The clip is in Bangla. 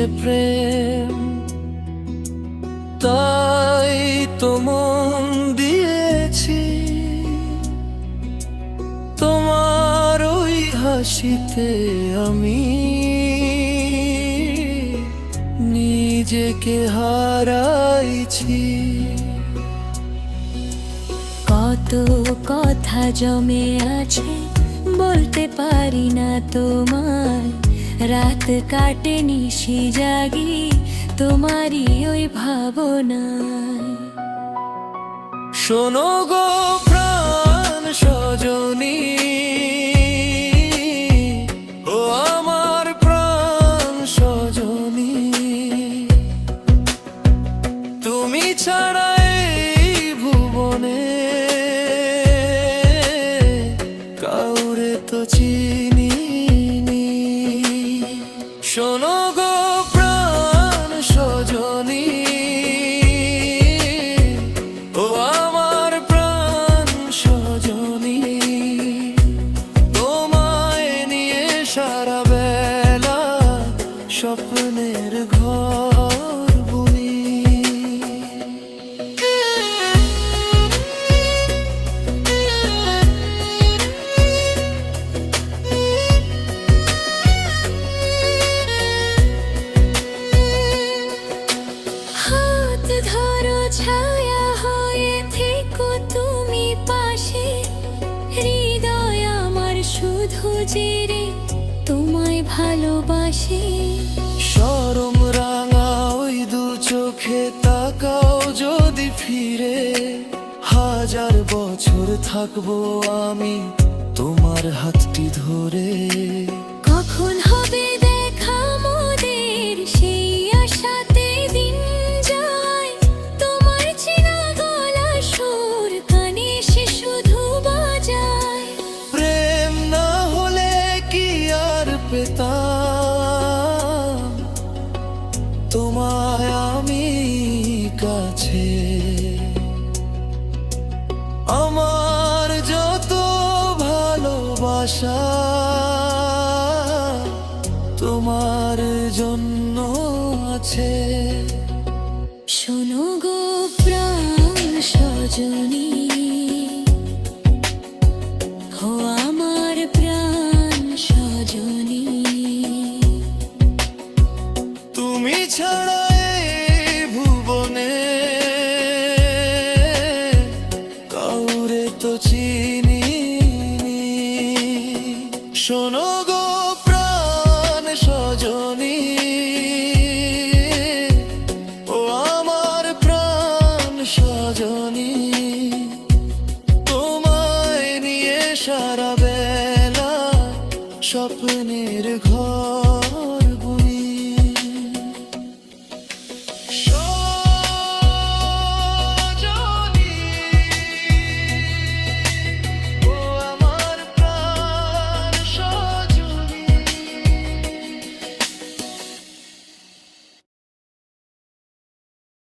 যে প্রেম, তাই তো মন দিয়েছি তোমার ওই হাসিতে। আমি নিজেকে হারাইছি। কত কথা জমে আছে বলতে পারি না তোমায়, রাত কাটে নিশি জাগি তোমারই ওই ভাবনায়। শোনো গো প্রাণ সজনী, ও আমার প্রাণ সজনী, তুমি ছাড়া এই ভুবনে কাউরে তো চিনিনি। শোনো গো প্রাণ সজনী, ও আমার প্রাণ সজনী, তোমায় নিয়ে সারা বেলা স্বপ্নের ঘর বুনি। হাত ধরো ছায়া হয়ে থেকো তুমি পাশে, হৃদয় আমার শুধু জেরে তোমায় ভালোবাসে। শরম রাঙা ওই দু চোখে তাকাও যদি ফিরে, হাজার বছর থাকবো আমি তোমার হাতটি ধরে। কখন হবে দেখা মোদের সেই আশাতে দিন যায়, তোমার চেনা গলা সুর কানে সে শুধু বাজায়। প্রেম না হলে কি আর পেতাম তোমায় আমি কাছে। আমার যত ভালোবাসা তোমার জন্য আছে। শোনো গো প্রাণ সজনী, ও আমার প্রাণ সজনী, তুমি ছাড়া এই ভুবনে কাউরে তো চিনিনি। শোনো গো প্রাণ সজনী, ও আমার প্রাণ সজনী, তোমায় নিয়ে সারা বেলা স্বপ্নের